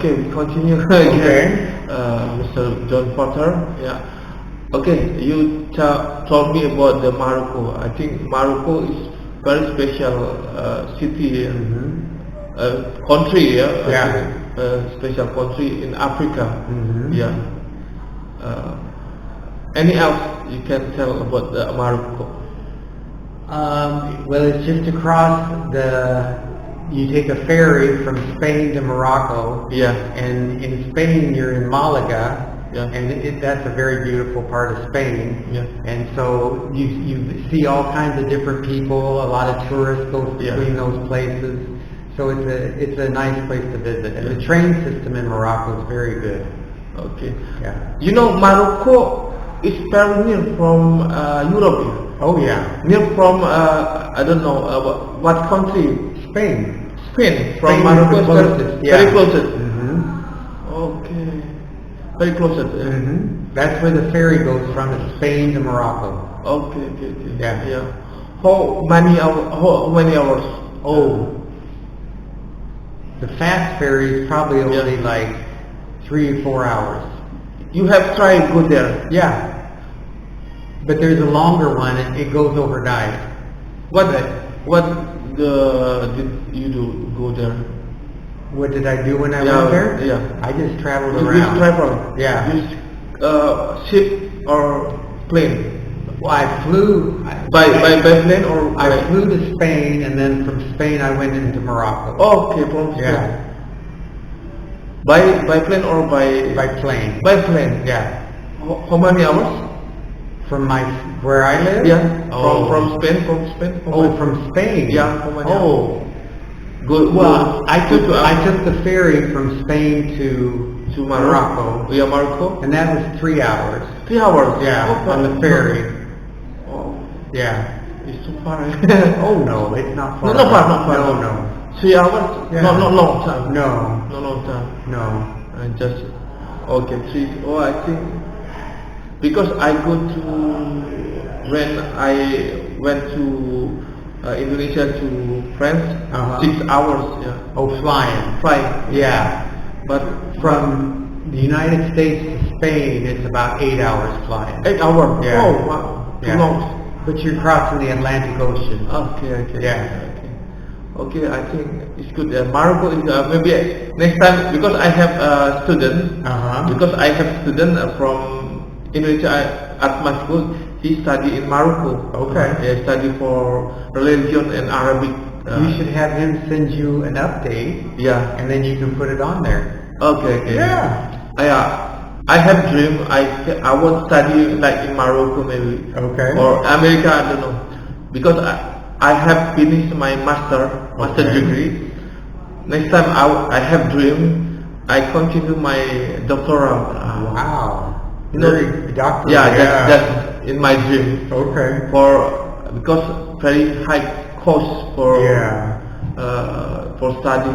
Okay, we continue again. Okay. Mr. John Potter. Yeah. Okay, you told me about the Morocco. I think Morocco is very special city and country. Yeah. I Yeah. think, special country in Africa. Yeah. Any else you can tell about the Morocco? Well, it's just across you take a ferry from Spain to Morocco. Yeah. And in Spain, you're in Malaga. Yeah. And that's a very beautiful part of Spain. Yeah. And so you see all kinds of different people. A lot of tourists go between those places. So it's a nice place to visit. And the train system in Morocco is very good. Okay. Yeah. You know, Morocco is very near from Europe. Oh yeah. Near from I don't know what country? Spain. Spain. From Spain Morocco is the closest. very closest. Okay. Very closest. That's where the ferry goes from, Spain to Morocco. Okay. Yeah. How many hours? Oh. The fast ferry is probably only like 3 or 4 hours. You have tried go there? Yeah. But there's a longer one, and it goes overnight. What did you do go there? What did I do when I went there? Yeah. I just traveled You around. travel? Yeah. You ship or plane? Well, I flew. By plane or I flew to Spain, and then from Spain I went into Morocco. Okay, from Spain. Yeah. By plane or by plane. By plane. Yeah. How many hours? From where I live? Yeah. Oh. From Spain. From Spain. Yeah. How many hours? Oh. Good. Well, I took the ferry from Spain to Morocco. Yeah, Morocco. And that was 3 hours. 3 hours. Yeah, Okay. on the ferry. Oh, Yeah. it's too far. Oh no, it's not far. Not far. No. 3 hours? Yeah. No, not long time. No. No long time. No. I just okay. 3. Oh, I think because I go to when I went to Indonesia to France, 6 hours. Yeah. Oh, flying. Yeah. But From the United States to Spain, it's about 8 hours flying. 8 hours. Yeah. Oh wow. Too Yeah. long. But you're crossing the Atlantic Ocean. Okay. Yeah. Okay, I think it's good. Morocco is maybe next time because I have a student. Because I have student from Indonesia at my school. He study in Morocco. Okay. He study for religion and Arabic. You should have him send you an update. Yeah. And then you can put it on there. Okay. Yeah. I have dream. I want study like in Morocco maybe. Okay. Or America. I don't know. Because I have finished my master degree. Next time I have dream. I continue my doctoral. Wow. You know, doctor. Yeah, that's in my dream. Okay. Because very high cost for study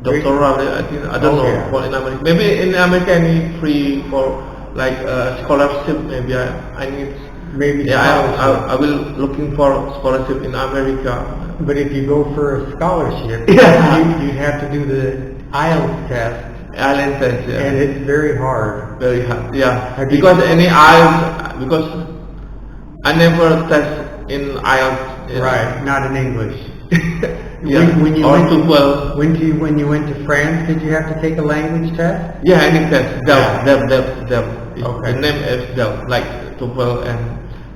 doctoral. I think I don't know for in America. Maybe in America I need free for like scholarship. Maybe I need. Maybe I will looking for scholarship in America. But if you go for a scholarship, you'd have to do the IELTS test. IELTS test, And it's very hard. Very hard, yeah. Because because I never test in IELTS. Yeah. Right, not in English. Yeah. When you went to France, did you have to take a language test? Yeah, any test. Del. Okay. The name is Del, like TOEFL and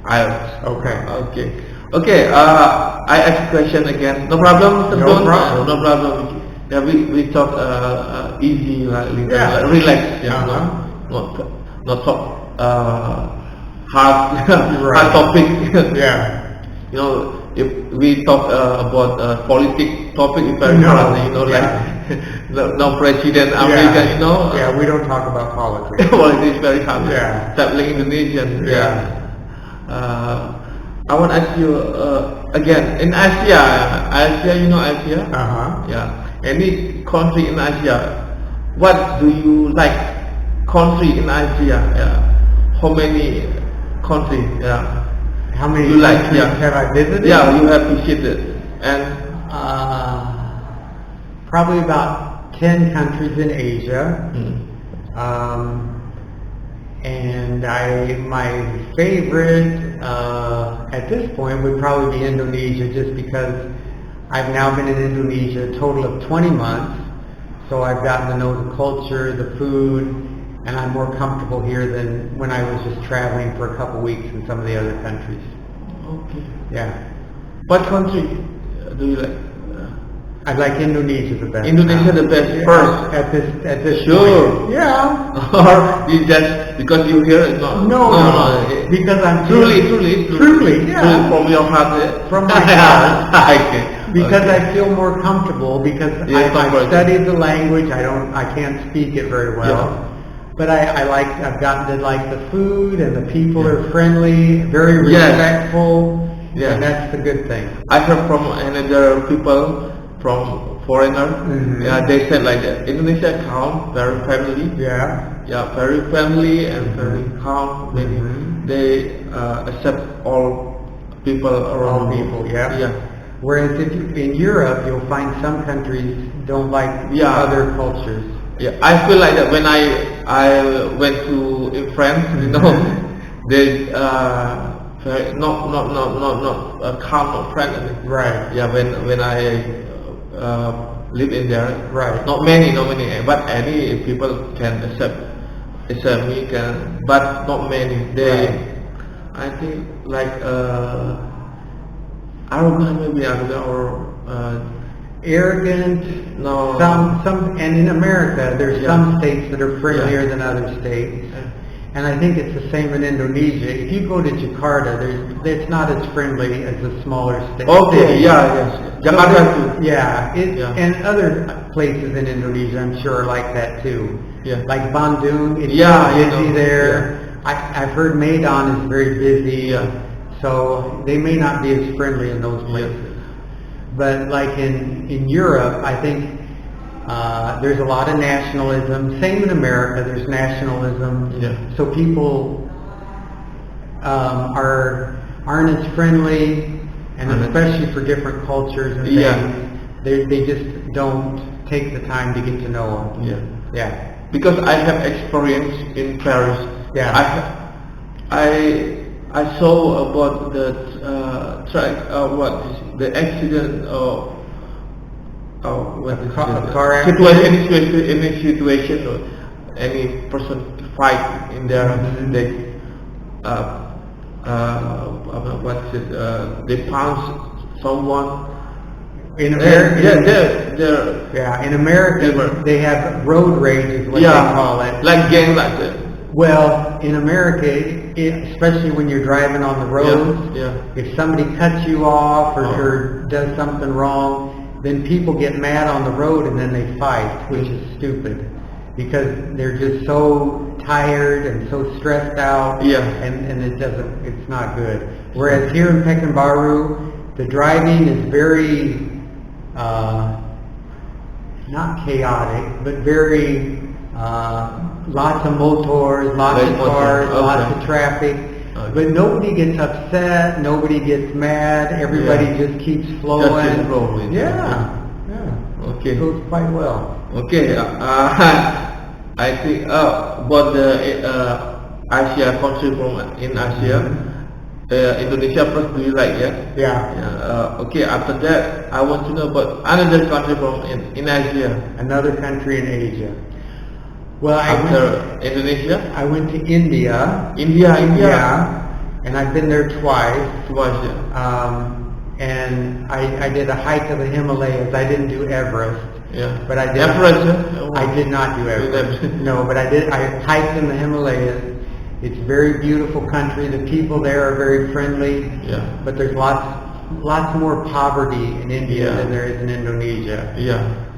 IELTS. Okay. I ask question again. No problem, Mr. No problem. No problem. Yeah, we talk easy, like relax. Yeah. Not talk hard hard topic. Yeah. You know, if we talk about politics topic, it's very hard. You know, like no president America. You know. Yeah, we don't talk about politics. Politics is very hard. Yeah. Traveling Indonesian. Yeah. I want to ask you again. In Asia, you know Asia? Yeah. Any country in Asia? What do you like? Country in Asia? Yeah. How many countries? Yeah. How many you like? countries have I visited? Yeah, you have visited. And probably about 10 countries in Asia. Mm. And my favorite at this point would probably be Indonesia, just because I've now been in Indonesia a total of 20 months, so I've gotten to know the culture, the food, and I'm more comfortable here than when I was just traveling for a couple weeks in some of the other countries. Okay. Yeah. What country do you like? I like Indonesia the best. Indonesia the best first. At this Sure. point. Yeah. Or you just because you hear it? No. Because I'm truly, yeah. from your heart. From my heart. Okay. Because okay. I feel more comfortable because I've studied the language. I can't speak it very well. Yeah. But I've gotten to like the food, and the people are friendly, very respectful. Yeah. And that's the good thing. I heard from another people, from foreigners, they said like that. Indonesia calm, very friendly. Yeah, very friendly and very calm. They accept all people around. All people, yeah. Yeah. Whereas in Europe, you'll find some countries don't like other cultures. Yeah, I feel like that when I went to in France, they very not calm or friendly. Right. Yeah, when I live in there. Right. Not many, but any people can accept me but not many. I think like arrogant, maybe arrogant or arrogant. No. Some, and in America, there's some states that are friendlier than other states. And I think it's the same in Indonesia. If you go to Jakarta, it's not as friendly as the smaller states. Okay, yes. Jakarta too. And other places in Indonesia, I'm sure, are like that too. Yeah. Like Bandung, it's busy there. I've heard Medan is very busy. So they may not be as friendly in those places. But like in Europe, I think there's a lot of nationalism. Same in America, there's nationalism. So people aren't as friendly, and especially for different cultures and things, they just don't take the time to get to know them. Because I have experience in Paris. I saw about the the accident of car accident. Any situation or any person fight in there, they they pounce someone. In America, in America, they have road rage, is what they call it. Like gang, like that. Well, in America, especially when you're driving on the roads, if somebody cuts you off or does something wrong, then people get mad on the road and then they fight, which is stupid, because they're just so tired and so stressed out, and it's not good. Whereas here in Pekanbaru, the driving is very not chaotic, but very lots of motors, lots of cars, lots of traffic. But nobody gets upset, nobody gets mad, everybody just keeps flowing. Okay. It goes quite well. Okay. I think about the Asia country in Asia. Indonesia first, do you like? Okay. After that, I want to know about another country in Asia. Another country in Asia. Well, Indonesia, I went to India. India. And I've been there twice. And I did a hike of the Himalayas. I didn't do Everest. But I did. Everest? I did not do Everest. No, but I did. I hiked in the Himalayas. It's a very beautiful country. The people there are very friendly. But there's lots more poverty in India than there is in Indonesia.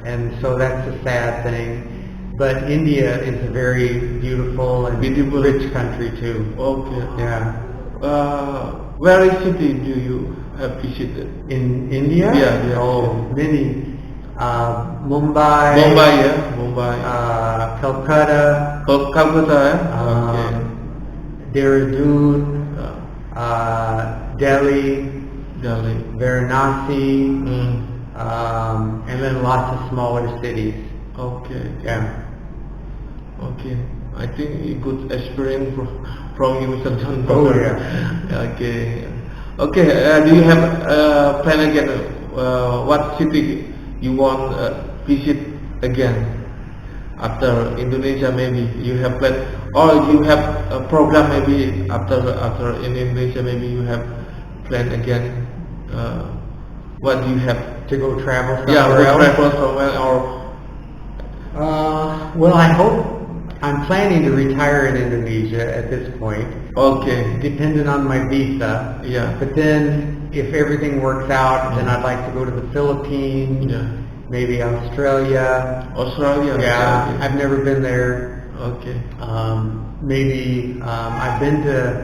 And so that's a sad thing. But India is a very beautiful and rich country too. Okay. Where city do you have visited? In India? Many. Mumbai. Calcutta. Calcutta. Dehradun. Delhi. Varanasi. And then lots of smaller cities. Okay. Yeah. Okay. I think a good experience from you, Mr. John. Oh yeah. Okay. Okay. Do you have plan again? What city you want visit again after Indonesia? Maybe you have plan, or you have a program. Maybe after in Indonesia, maybe you have plan again. What do you have? To go travel Yeah, somewhere else? travel somewhere or Well, I'm planning to retire in Indonesia at this point, okay. dependent on my visa. Yeah. But then, if everything works out, then I'd like to go to the Philippines, Yeah. maybe Australia. Australia. Yeah, Okay. I've never been there. Okay. Maybe I've been to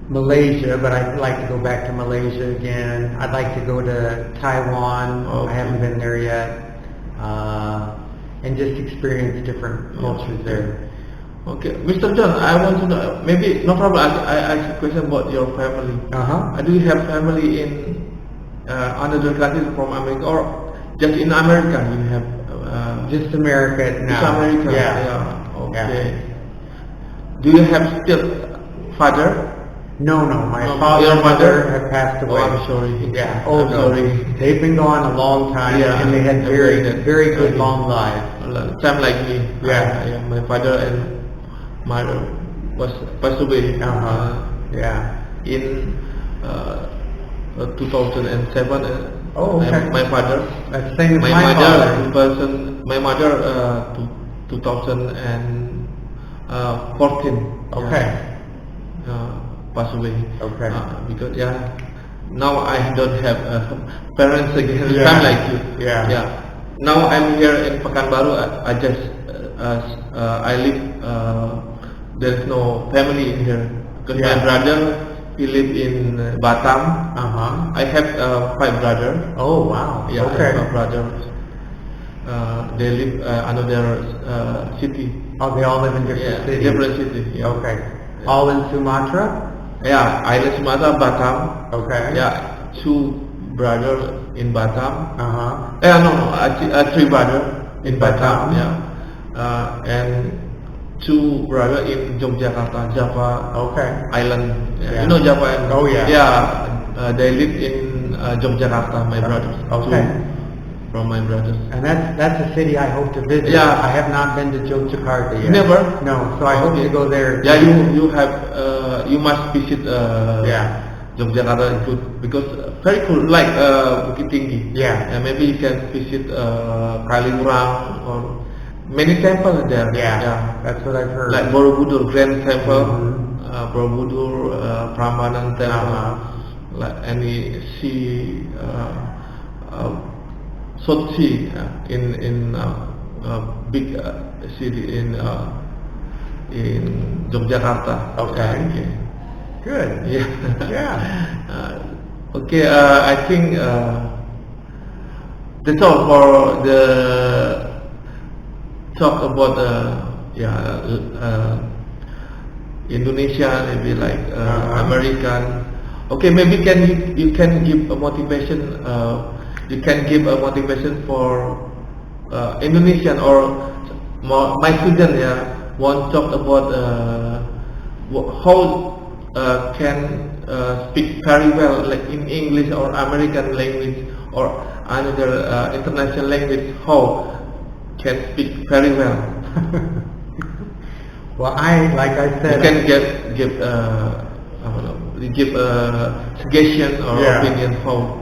Malaysia, but I'd like to go back to Malaysia again. I'd like to go to Taiwan. Okay. I haven't been there yet. And just experience different cultures there. Okay, Mr. John, I want to know. Maybe no problem. I ask a question about your family. Do you have family in another country from America, or just in America? You have Just America now. just America. Yeah. Okay. Do you have still father? No. My No, father your and mother mother? have passed Oh, away. I'm sorry. Yeah. I'm sorry. They've been gone a long time, Yeah. and they had Very very good okay. long lives. Same like me. Yeah. My father and mother was passed away. Yeah. In 2007. Oh, okay. My father. That's the same as My my father. mother. My mother. 2014. Okay. Passed away. Okay. Because now I don't have parents again. Yeah. Same like you. Yeah. Now I'm here in Pekanbaru. I just I live. There's no family in here because my brother he live in Batam. I have 5 brothers. Oh wow. Yeah, Okay. I have 5 brothers. They live another city. Oh, they all live in different cities. Different city. Yeah. Okay. All in Sumatra? Yeah, island Sumatra, Batam. Okay. Yeah, 2 brothers in Batam. No, 3 brothers in Batam. Yeah, and 2 brothers in Yogyakarta, Java. Okay. Island. Yeah. You know Java Island? Oh yeah. Yeah, they live in Yogyakarta. My brothers. Okay. 2 from my brothers. And that's a city I hope to visit. Yeah. I have not been to Yogyakarta yet. Never? No, so I hope to go there. Yeah, you have you must visit Yogyakarta is good because very cool like Bukit Tinggi. Yeah. And maybe you can visit Kaliurang or many temples there. Yeah. That's what I've heard. Like Borobudur Grand Temple, Borobudur Prambanan Temple, like any sea, South Sea in big city in Yogyakarta. Okay. Good. Yeah. Yeah. Okay. I think that's all for the talk about Indonesia, maybe like American. Okay, maybe you can give a motivation. You can give a motivation for Indonesian or my student. Want to talk about how can speak very well like in English or American language or another international language. How can speak very well. Well, like I said, you can give a suggestion or opinion how.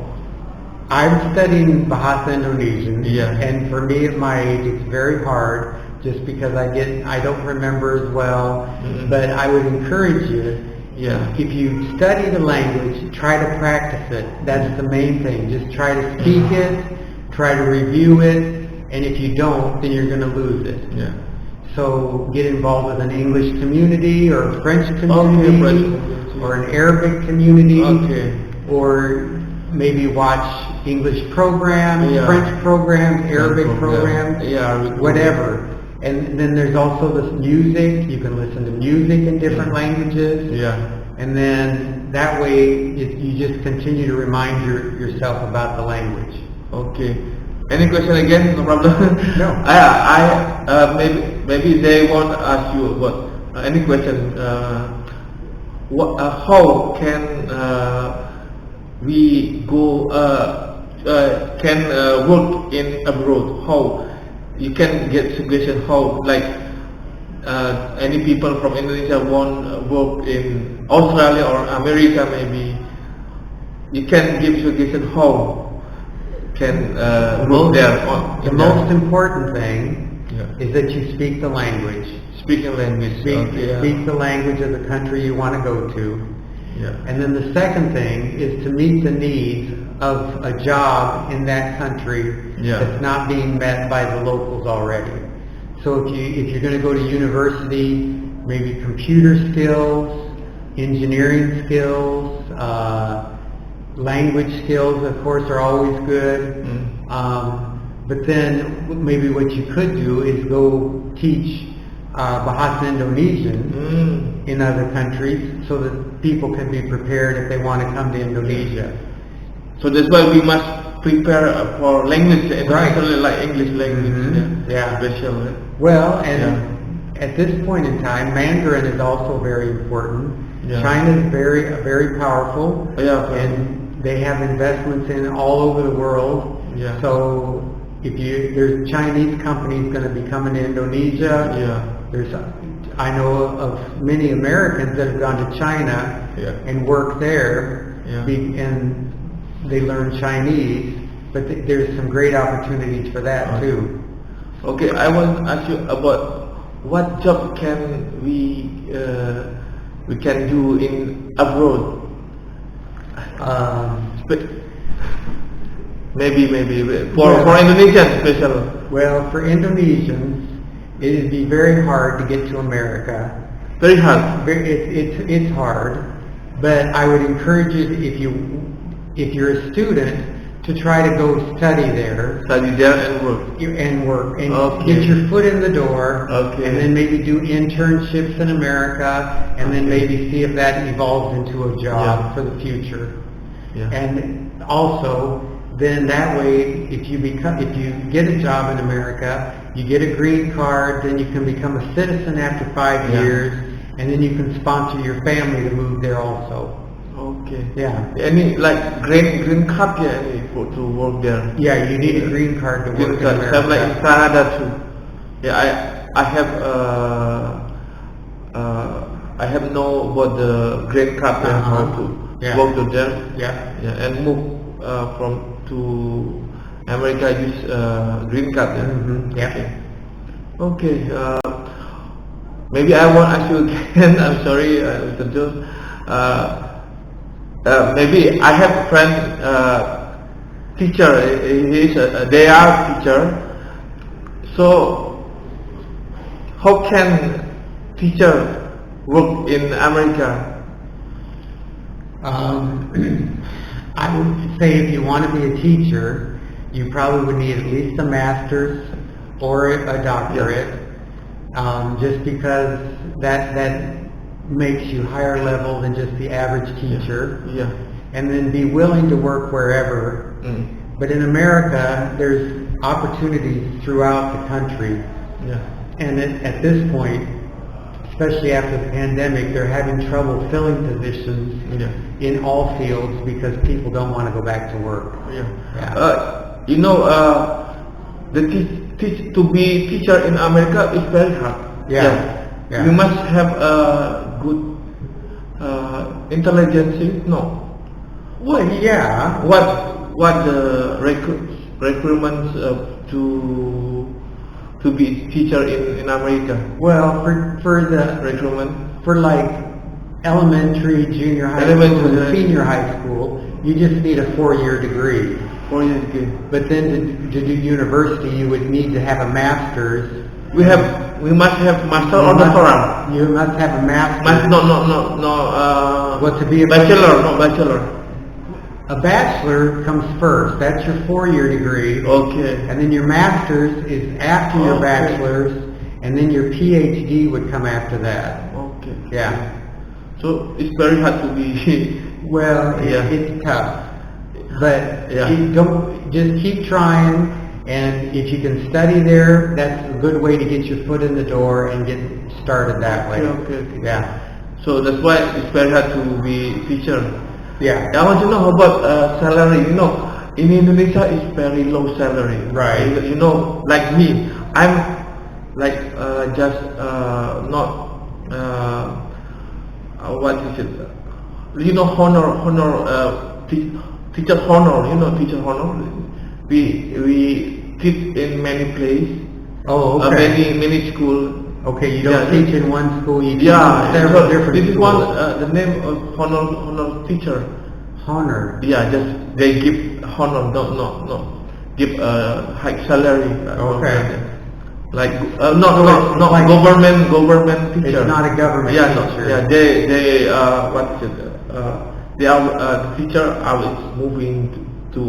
I'm studying Bahasa Indonesian, Yeah. and for me at my age, it's very hard just because I don't remember as well. But I would encourage you, if you study the language, try to practice it. That's the main thing. Just try to speak it, try to review it, and if you don't, then you're going to lose it. Yeah. So get involved with an English community or a French community or an Arabic community, or maybe watch English programs, French programs, Arabic programs, whatever. And then there's also this music. You can listen to music in different languages. And then that way you just continue to remind yourself about the language. Okay. Any question again? No problem. No. Maybe they want to ask you what any question. How can we go? Can work in abroad? How you can get suggestion? How like any people from Indonesia want work in Australia or America? Maybe you can give suggestion how can work there. The most important thing is that you speak the language. Speaking language. Speak the language of the country you want to go to. Yeah. And then the second thing is to meet the needs of a job in that country that's not being met by the locals already. So if you're going to go to university, maybe computer skills, engineering skills, language skills, of course, are always good. But then maybe what you could do is go teach Bahasa Indonesian in other countries so that people can be prepared if they want to come to Indonesia. So that's why we must prepare for language, especially like English language. Special. Well, and at this point in time, Mandarin is also very important. China is very powerful, and they have investments in all over the world. So there's Chinese companies going to be coming to Indonesia. I know of many Americans that have gone to China and worked there, and they learn Chinese. But there's some great opportunities for that too. Okay, I want to ask you about what job can we can do in abroad. Maybe for Indonesian special. Well, for Indonesians, it would be very hard to get to America. Very hard. It's hard, but I would encourage you, if you're a student, to try to go study there. Study there and work. And get your foot in the door. And then maybe do internships in America, and then maybe see if that evolves into a job for the future. And also, then that way, if you get a job in America, you get a green card, then you can become a citizen after 5 years, and then you can sponsor your family to move there also. Okay. Yeah. Any like green card to work there? Yeah, you need a green card to work in America. Like in Canada too. I have know about the green card and how to work to there. And move to America use green card there. Okay. Maybe I won't ask you again. I'm sorry, Mr. Joe. Maybe I have a friend, teacher. They are teacher. So, how can teacher work in America? I would say if you want to be a teacher, you probably would need at least a master's or a doctorate, just because that makes you higher level than just the average teacher. And then be willing to work wherever. But in America, there's opportunities throughout the country. And at this point, especially after the pandemic, they're having trouble filling positions in all fields because people don't want to go back to work. To be teacher in America is very hard. You must have a good intelligence. No. Well, What the requirements to be teacher in America? Well, for the recruitment for like elementary, junior high school, and senior high school, you just need a 4-year degree. 4 years degree. But then to do university, you would need to have a master's. We must have master or doctoral. You must have a master's. No. What to be a bachelor? No, bachelor. A bachelor comes first. That's your 4-year degree. Okay. And then your master's is after your bachelor's, and then your PhD would come after that. Okay. Yeah. So it's very hard to be. Well, it's tough. But you don't just keep trying, And if you can study there, that's a good way to get your foot in the door and get started that way. Okay. Yeah. So that's why it's very hard to be teacher. Yeah. I want to know about salary. You know, in Indonesia it's very low salary. Right. You know, like me, I'm like just not what is it? You know, teacher honor. You know, teacher honor. We teach in many places. Oh, okay. Many school. Okay, you don't teach in one school, you teach Yeah, in several different this is schools. one the name of honor teacher. Honor. Yeah, just they give honor, no, give high salary. Okay. Like not like government teacher. It's not a government teacher. Yeah, they what is it? They are the teacher is moving to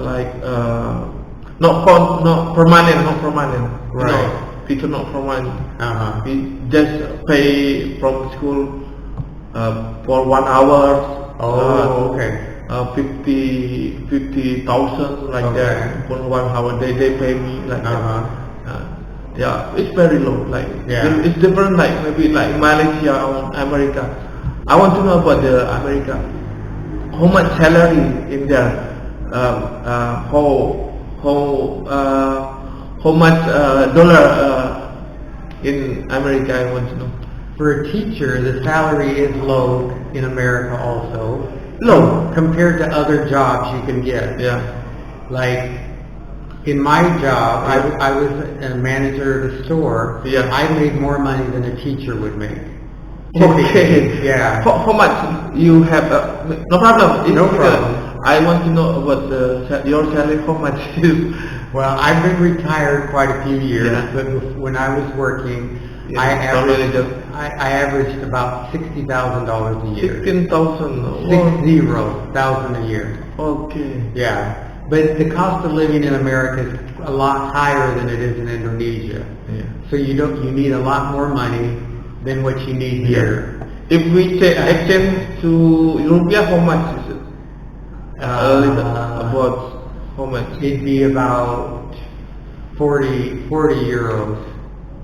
like not permanent. Right. You know, teacher not permanent. We just pay from school for 1 hour. Oh, okay. 50,000 like that for 1 hour. They pay me like that. Yeah, it's very low. Like it's different. Like maybe like Malaysia or America. I want to know about the America. How much salary in there? How much dollar in America? I want to know. For a teacher, the salary is low in America also. Low compared to other jobs you can get. Yeah. Like in my job, I was a manager of a store. Yeah. I made more money than a teacher would make. Okay. Yeah. How much you have? No problem. No problem. I want to know about your salary. How much is? Well, I've been retired quite a few years, but when I was working, I averaged about $60,000 a year. 16,000. 60,000 a year. Okay. Yeah. But the cost of living in America is a lot higher than it is in Indonesia. Yeah. So you need a lot more money than what you need here. If we exchange to rupiah, how much is it? About how much? It'd be about 40 euros.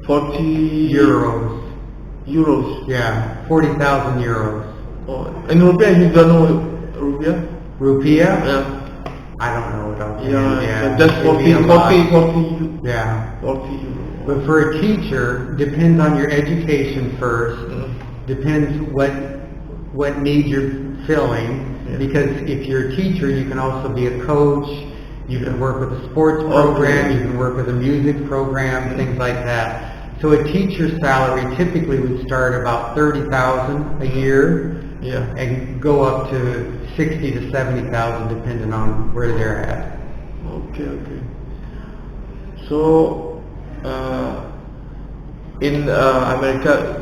40 euros. Yeah, 40,000 euros. Oh, in rupiah, you don't know rupiah? Rupiah? Yeah. I don't know what else. Yeah. Just 40. Yeah. 40 euros. But for a teacher, depends on your education first. Depends what need you're filling. Yeah. Because if you're a teacher, you can also be a coach. You can work with a sports program. You can work with a music program, things like that. So a teacher's salary typically would start about 30,000 a year. Yeah. And go up to 60 to 70,000 depending on where they're at. Okay. So in America,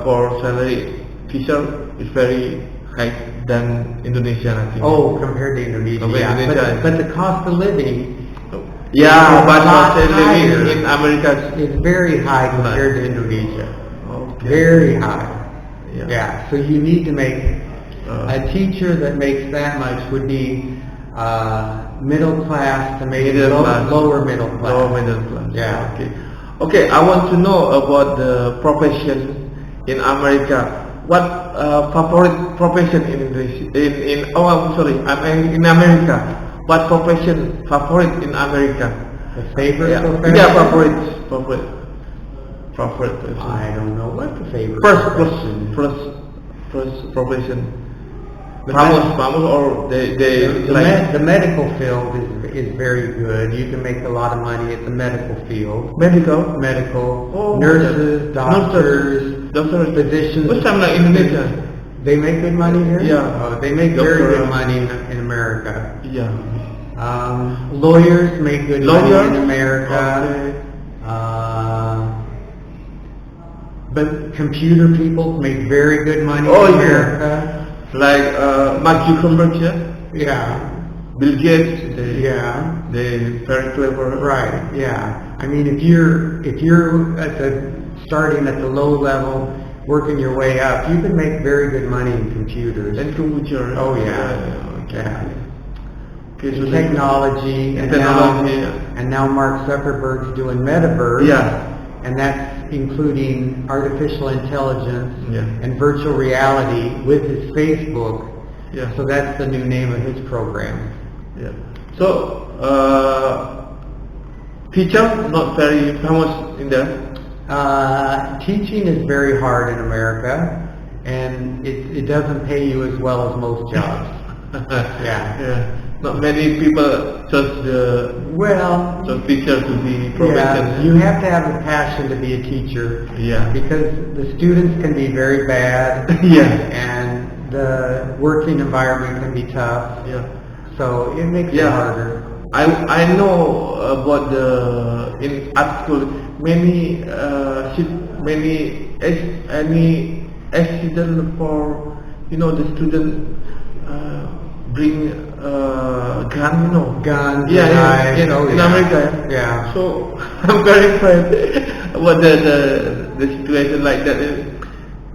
for salary, teacher is very high than Indonesia, I think. Oh, compared to Indonesia. Indonesia. But the cost of living. But cost of living in America is very high compared to Indonesia. Okay. Very high. Yeah. So you need to make a teacher that makes that much would be middle class to maybe lower middle class. Lower middle class. Yeah. Okay. I want to know about the profession in America. What favorite profession in English? I'm in America. What profession favorite in America? The favorite profession? Yeah, favorite. I don't know what the favorite first profession. Famous or the medical field is very good. You can make a lot of money at the medical field. Medical. Nurses, doctors, physicians. What's like Indonesia? They make good money here? Yeah. They make very good money in America. Yeah. Lawyers make good money in America. Okay. But computer people make very good money in America. Like Mark Zuckerberg, Yeah. Bill Gates. They're very clever. Right. Yeah. I mean, if you're starting at the low level, working your way up, you can make very good money in computers. And computers. Oh yeah. Okay. So technology. And now Mark Zuckerberg's doing metaverse. Yeah. And that's including artificial intelligence Yeah. and virtual reality with his Facebook. Yeah. So that's the new name of his program. Yeah. So, teacher not very famous in there. Teaching is very hard in America, and it doesn't pay you as well as most jobs. Yeah. Yeah. Not many people choose the teacher to be profession. Yeah, you have to have the passion to be a teacher. Yeah. Because the students can be very bad. Yeah. And the working environment can be tough. Yeah. So it makes it harder. I know about in art school many any accident for the student bring gun guns, knives, in America. Yeah. So I'm very afraid about the situation like that.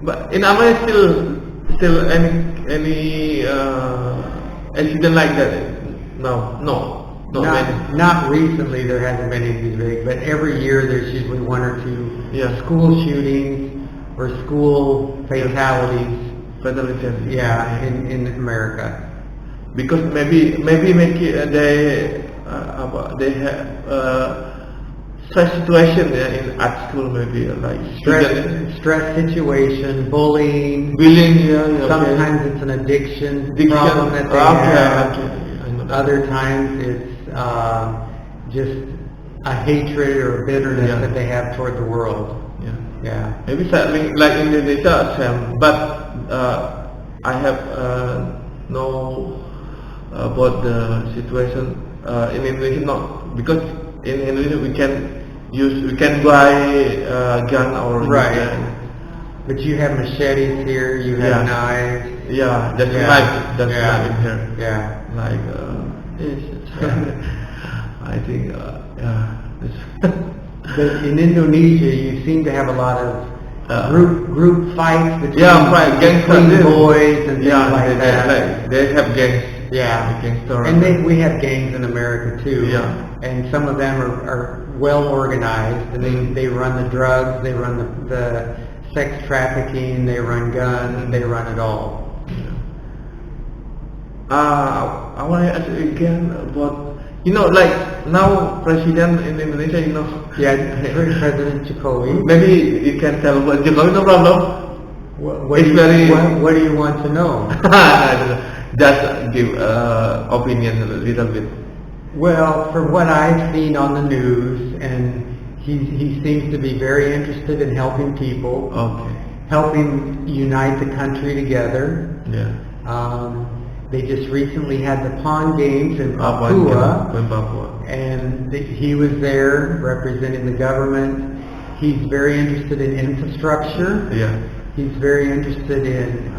But in America still any accident like that? No. Not recently. There hasn't been anything big, but every year there's usually one or two school shootings or school fatalities. Yeah, in America. Because maybe they have such situation in art school, maybe like stress situation, bullying. Sometimes it's an addiction problem that they have. Other times it's just a hatred or bitterness that they have toward the world. Yeah. Maybe something like Indonesia, but I have no about the situation in Indonesia. Not because in Indonesia we can buy gun or But you have machetes here. You have knives. Yeah, that's knife. That's knife in here. Yeah. Like I think But in Indonesia, you seem to have a lot of group fights between boys and things like that. They have gangs. Yeah, gangster. And we have gangs in America too. Yeah. And some of them are well organized, and they run the drugs, they run the sex trafficking, they run guns, they run it all. I want to ask you again about like now president in Indonesia, Yeah, President Jokowi. Maybe you can tell about Jokowi, no problem. What do you want to know? Just give opinion a little bit. Well, from what I've seen on the news, and he seems to be very interested in helping people. Okay. Helping unite the country together. Yeah. They just recently had the Pond Games in Papua, and he was there representing the government. He's very interested in infrastructure. Yeah. He's very interested in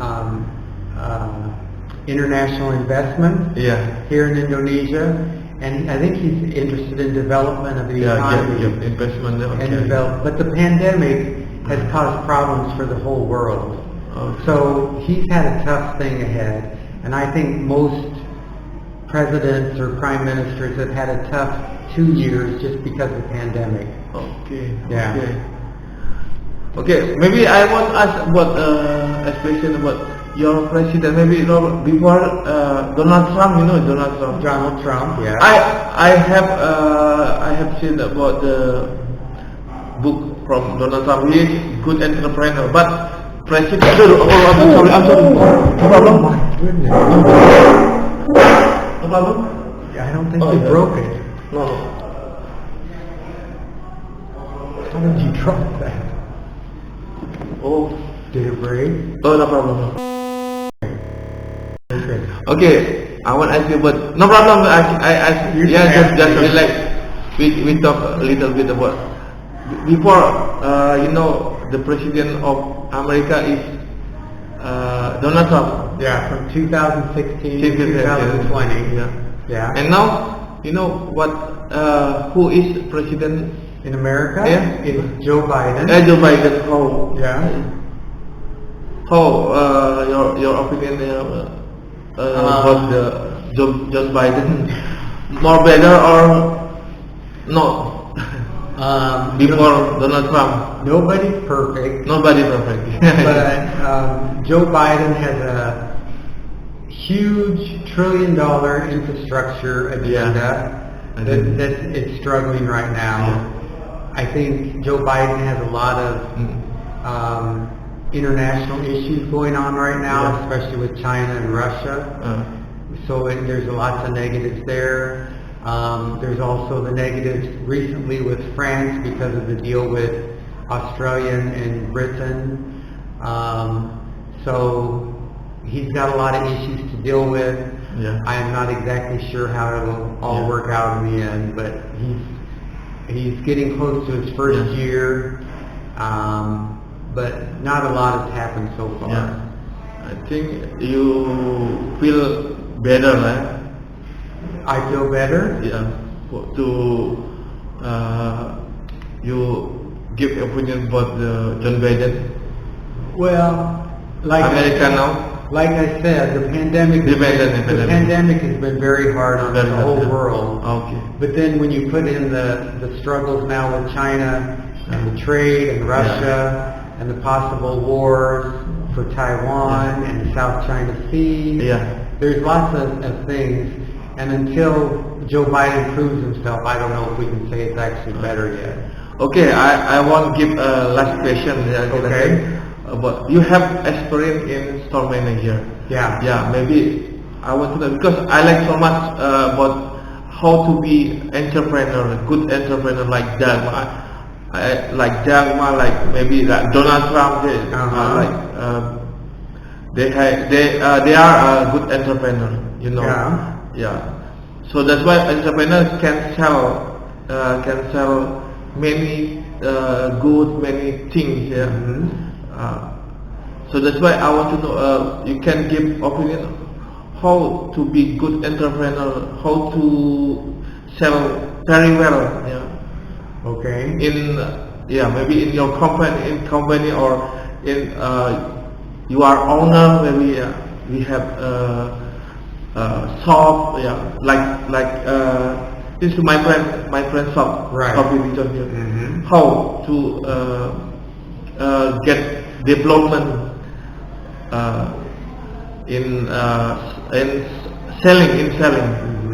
international investment here in Indonesia, and I think he's interested in development of the economy. Investment. And but the pandemic has caused problems for the whole world. Okay. So he's had a tough thing ahead. And I think most presidents or prime ministers have had a tough 2 years just because of the pandemic. Okay. Yeah. Okay. Maybe I want to ask about a question about your president. Maybe before Donald Trump, Donald Trump. Donald Trump. Yeah. I have seen about the book from Donald Trump. He is good entrepreneur, but president. I'm sorry. No problem. Oh my goodness. No problem. I don't think you broke it. No. How did you drop that? Oh. Did it break? Oh, no problem. Okay. I want to ask you, but no problem. I just relax. We talk a little bit about before. The president of America is Donald Trump. Yeah, from 2016 to 2020. Yeah. And now, what? Who is president in America? Yeah. It's Joe Biden. Joe Biden. How? Yeah. How? Your opinion about the Joe Biden? More better or No. Before Donald Trump. Nobody's perfect. Nobody's perfect. But Joe Biden has a huge $1 trillion infrastructure agenda that it's struggling right now. Yeah. I think Joe Biden has a lot of international issues going on right now, especially with China and Russia. So there's lots of negatives there. There's also the negatives recently with France because of the deal with Australia and Britain. So he's got a lot of issues to deal with. Yeah. I am not exactly sure how it'll all work out in the end, but he's getting close to his first year, but not a lot has happened so far. Yeah. I think you feel better, right? I feel better. Yeah. You give opinion about John Biden. Well, like America now. Like I said, the pandemic has been very hard on the whole world. Okay. But then when you put in the struggles now with China and the trade and Russia and the possible wars for Taiwan and the South China Sea, there's lots of things. And until Joe Biden proves himself, I don't know if we can say it's actually better yet. Okay, I want to give a last question. Okay. But you have experience in store manager. Yeah. Yeah, maybe I want to know, because I like so much about how to be entrepreneur, good entrepreneur like Dagmar. Like maybe like Donald Trump, they are a good entrepreneur, you know. Yeah. So that's why entrepreneurs can sell many goods, many things. Yeah. So that's why I want to know, you can give opinion how to be good entrepreneur, how to sell very well. Yeah. Okay. Maybe in your company or in you are owner. Maybe we have shop. Yeah. Like this is my friend shop. Right. Coffee Victor here. How to get development in selling.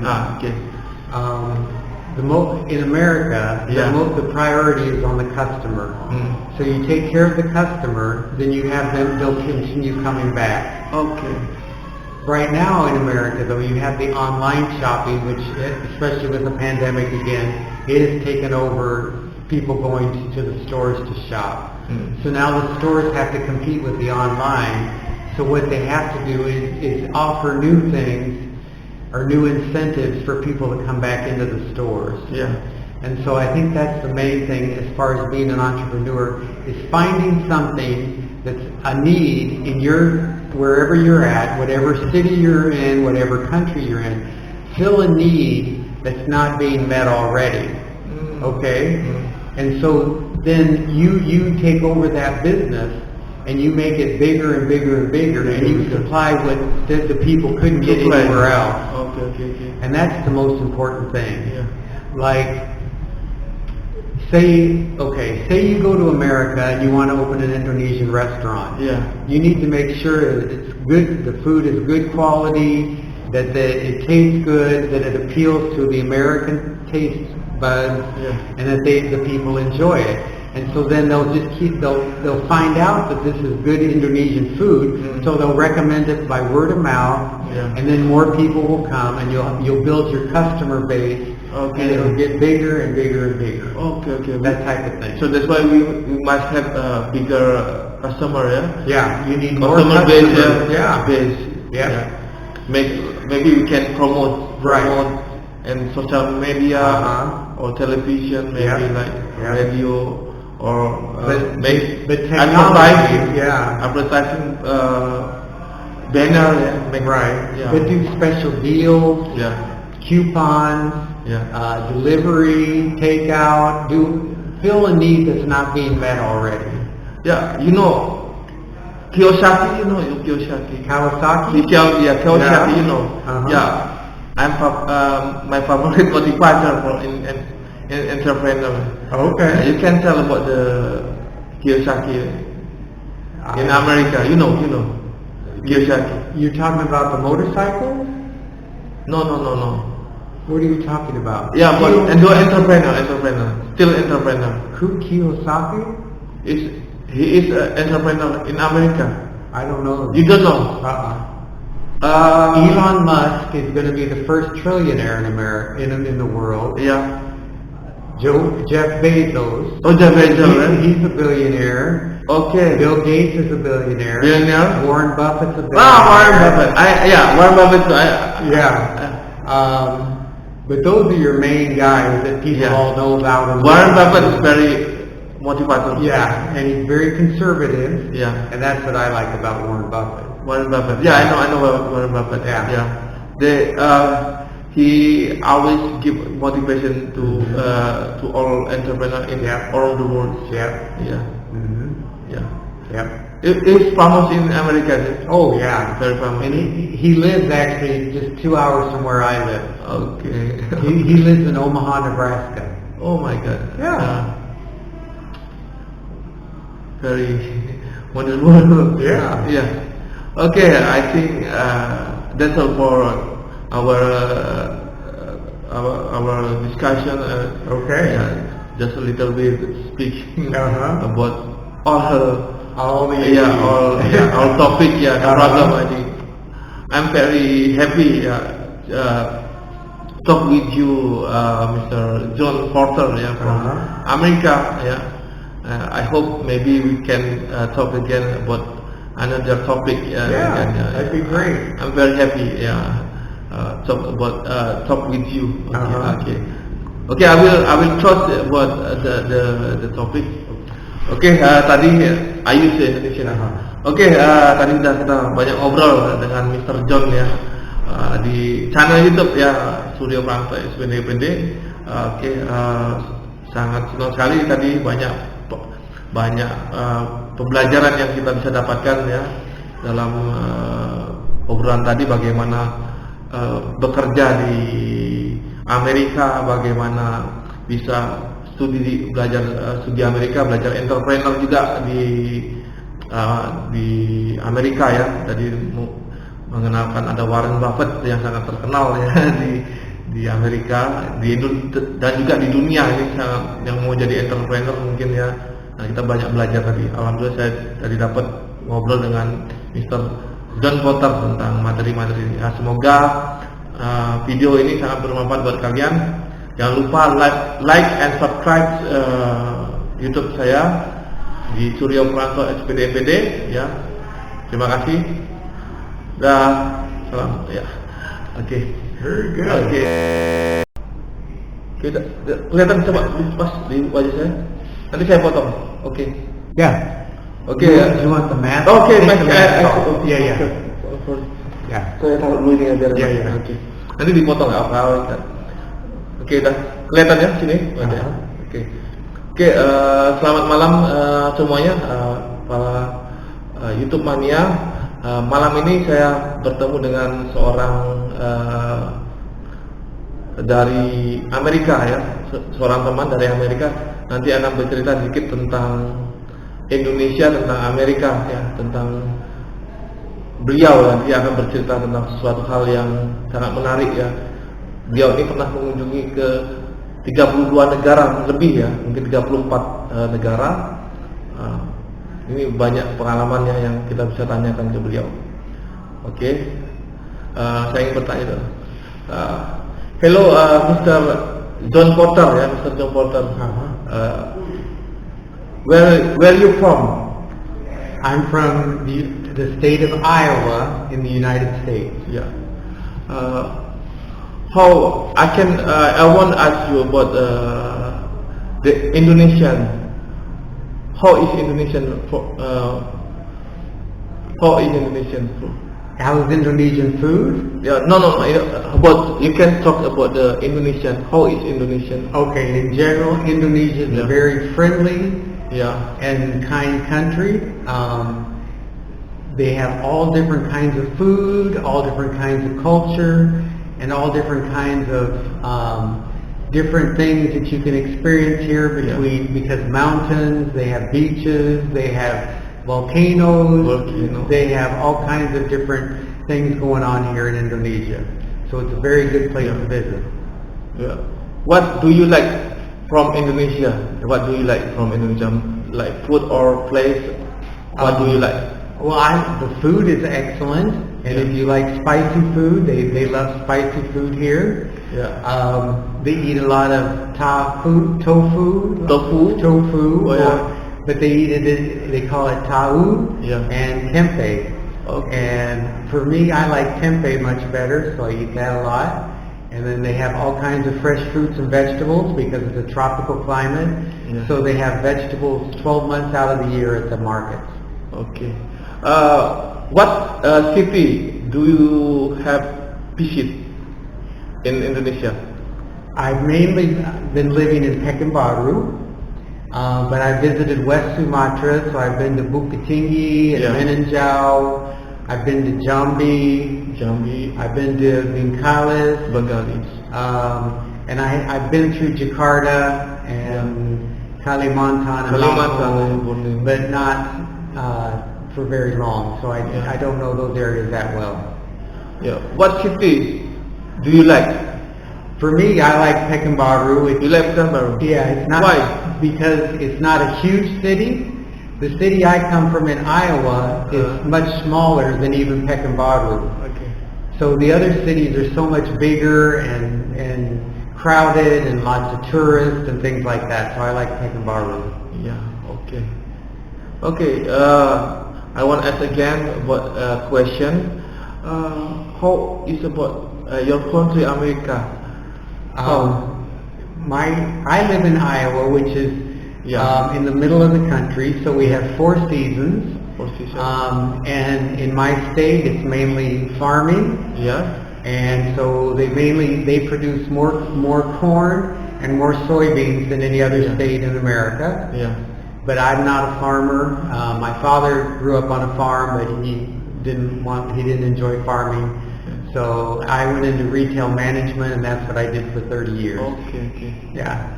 Okay. In America, the priority is on the customer. So you take care of the customer, then you have them, they'll continue coming back. Okay. Right now in America, though, you have the online shopping, which, especially with the pandemic again, it has taken over people going to the stores to shop. So now the stores have to compete with the online. So what they have to do is offer new things or new incentives for people to come back into the stores. Yeah. And so I think that's the main thing as far as being an entrepreneur, is finding something that's a need in wherever you're at, whatever city you're in, whatever country you're in, fill a need that's not being met already. Okay? And so then you take over that business and you make it bigger and bigger and bigger, and you supply what the people couldn't get anywhere else. Okay. And that's the most important thing. Yeah. Like, say you go to America and you want to open an Indonesian restaurant. Yeah. You need to make sure that it's good, the food is good quality, that it tastes good, that it appeals to the American taste buds, and that the people enjoy it. And so then they'll find out that this is good Indonesian food, so they'll recommend it by word of mouth, and then more people will come, and you'll build your customer base, and it'll get bigger and bigger and bigger. Okay. That type of thing. So that's why we must have a bigger customer, Yeah, you need more customer base. Base. Yeah. Maybe we can promote in social media or television, maybe like radio. Or but technology, advertising banner, But do special deals, coupons, delivery, takeout. Fill a need that's not being met already. Yeah, you know, Kiyosaki, Kiyosaki. Kawasaki. Kiyosaki, you know. Yeah, I'm my favorite motivator entrepreneur. Okay. You can tell about the Kiyosaki in America. You know Kiyosaki. You're talking about the motorcycle? No. What are you talking about? Yeah, but entrepreneur, still entrepreneur. Kiyosaki? He is an entrepreneur in America. I don't know. You don't know? Elon Musk is going to be the first trillionaire in America, in the world. Yeah. Jeff Bezos. Oh, Jeff Bezos, right? He's a billionaire. Okay. Bill Gates is a billionaire. Warren Buffett's a billionaire. Warren Buffett. Warren Buffett. But those are your main guys that people all know about. Warren Buffett is very motivated. Yeah, and he's very conservative. Yeah. And that's what I like about Warren Buffett. Warren Buffett. Yeah, I know Warren Buffett. Yeah. He always give motivation to all entrepreneurs in all the world. Yeah. Mm-hmm. Yeah. Yep. It's famous in America. Oh yeah, very famous. And he lives actually just 2 hours from where I live. Okay. he lives in Omaha, Nebraska. Oh my God. Yeah. Very wonderful. Yeah. Yeah. Okay, I think that's all for our discussion. Okay. Yeah, just a little bit speaking about all topic. Yeah, no problem. I think I'm very happy talk with you, Mr. John Porter. Yeah, from America. Yeah. I hope maybe we can talk again about another topic. That'd be great. I'm very happy. Talk with you. Okay. I will trust about the topic. Oke, tadi Ayu Indonesia. Oke, tadi kita banyak ngobrol dengan Mr. John ya di channel YouTube ya Suryo Prantto M.Pd. Oke, sangat senang sekali tadi banyak pembelajaran yang kita bisa dapatkan ya dalam obrolan tadi, bagaimana bekerja di Amerika, bagaimana bisa studi Amerika, belajar entrepreneur juga di Amerika ya. Tadi mengenalkan ada Warren Buffett yang sangat terkenal ya di Amerika, dan juga di dunia ini sangat, yang mau jadi entrepreneur mungkin ya. Nah, kita banyak belajar tadi. Alhamdulillah saya tadi dapat ngobrol dengan Mr. John Porter tentang materi-materi ini. Nah, semoga video ini sangat bermanfaat buat kalian. Jangan lupa like and subscribe YouTube saya di Suryo Prantto M.Pd ya. Terima kasih. Salam ya. Oke. Very good. Oke. Kelihatan coba pas di wajah saya. Nanti saya potong. Oke. Yeah. Oke. You want the mask? Oke, Yeah. Saya taruh dulu ini biar. Yeah. Oke. Nanti dipotong ya apa? Oke, dah kelihatan ya sini. Oke. Selamat malam semuanya para YouTube mania. Malam ini saya bertemu dengan seorang dari Amerika ya, seorang teman dari Amerika. Nanti akan bercerita sedikit tentang Indonesia, tentang Amerika ya, tentang beliau nanti akan bercerita tentang sesuatu hal yang sangat menarik ya. Beliau ini pernah mengunjungi ke 32 negara lebih ya, mungkin 34 negara. Ini banyak pengalamannya yang kita bisa tanyakan ke beliau. Oke. Saya ingin bertanya. Hello, Mr. John Porter ya, Mr. John Porter. Where you from? I'm from the state of Iowa in the United States. Yeah. How I want to ask you about the Indonesian. How is Indonesian food? How is Indonesian food? Yeah, no. About you can talk about the Indonesian. How is Indonesian? Okay, in general, Indonesia is a very friendly and kind country. They have all different kinds of food, all different kinds of culture, and all different kinds of different things that you can experience here because mountains, they have beaches, they have volcanoes, they have all kinds of different things going on here in Indonesia. So it's a very good place to visit. Yeah. What do you like from Indonesia? What do you like from Indonesia? Like food or place? What do you like? Well, the food is excellent, and if you like spicy food, they love spicy food here. Yeah. They eat a lot of tofu, but they eat it. They call it tau and tempeh. Okay. And for me, I like tempeh much better, so I eat that a lot. And then they have all kinds of fresh fruits and vegetables because it's a tropical climate. Yeah. So they have vegetables 12 months out of the year at the markets. Okay. What city do you have visit in Indonesia? I've mainly been living in Pekanbaru, but I visited West Sumatra, so I've been to Bukit Tinggi and Meninjau. I've been to Jambi. I've been to Bengkalis. And I've been through Jakarta and Kalimantan and Lampung, but not for very long. So I don't know those areas that well. Yeah. What city do you like? For me, I like Pekanbaru. You like Pekanbaru? Yeah. It's not. Why? Because it's not a huge city. The city I come from in Iowa is much smaller than even Pekanbaru. Okay. So the other cities are so much bigger and crowded and lots of tourists and things like that. So I like Pekanbaru. Yeah. Okay. Okay. I want to ask again about question. How is about your country, America? I live in Iowa, which is in the middle of the country, so we have 4 seasons. And in my state, it's mainly farming. Yeah. And so they produce more corn and more soybeans than any other state in America. Yeah. But I'm not a farmer. My father grew up on a farm, but he didn't enjoy farming. So I went into retail management, and that's what I did for 30 years. Okay. Yeah.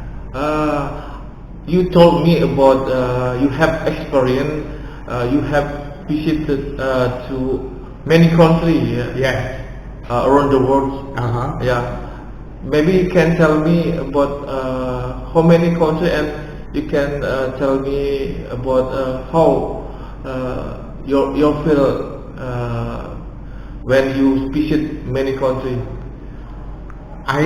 You told me about you have experience. You have visited to many countries. Yes. Around the world. Yeah. Maybe you can tell me about how many countries, and you can tell me about how your feel when you visit many countries. I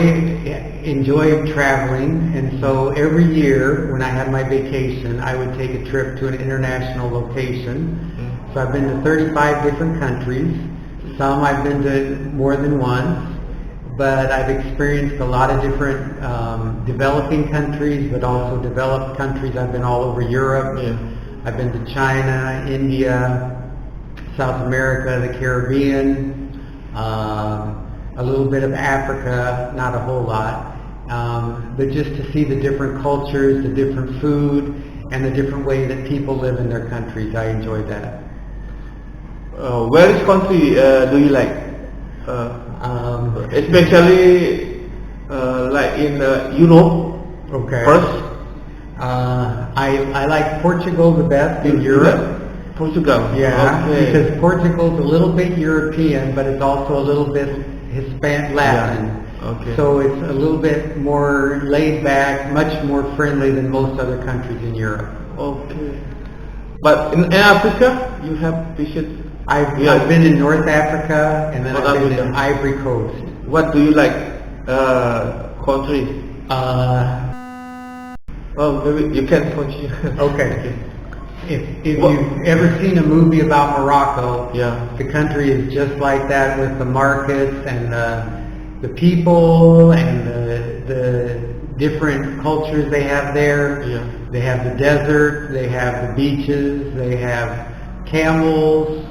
enjoy traveling, and so every year when I had my vacation, I would take a trip to an international location. So I've been to 35 different countries. Some I've been to more than once, but I've experienced a lot of different developing countries, but also developed countries. I've been all over Europe. I've been to China, India, South America, the Caribbean, a little bit of Africa, not a whole lot, but just to see the different cultures, the different food, and the different way that people live in their countries. I enjoyed that. Which country do you like? Especially like in Europe. Okay. First. I like Portugal the best in Europe. Portugal. Yeah, okay. Because Portugal's a little bit European, but it's also a little bit Hispanic Latin. Yeah. Okay. So it's a little bit more laid back, much more friendly than most other countries in Europe. Okay. But in Africa, you have visited. I've been in North Africa, and then I've been in Ivory Coast. What do you like country? Maybe you can continue. Okay. If you've ever seen a movie about Morocco, the country is just like that, with the markets and the people and the different cultures they have there. They have the desert, they have the beaches, they have camels.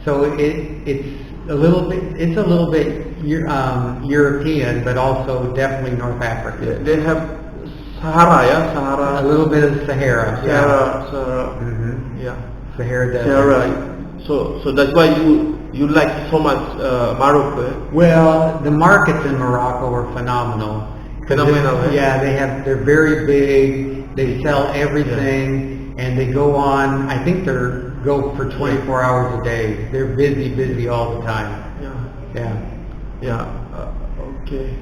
So it's a little bit European, but also definitely North Africa. They have Sahara. A little bit of Sahara. Sahara. Sahara Desert. Sahara. So that's why you like so much Morocco. Well, the markets in Morocco are phenomenal, Phenomenal, right? Yeah, they're very big. They sell everything, and they go on. I think go for 24 hours a day. They're busy all the time. Yeah. Yeah. Okay.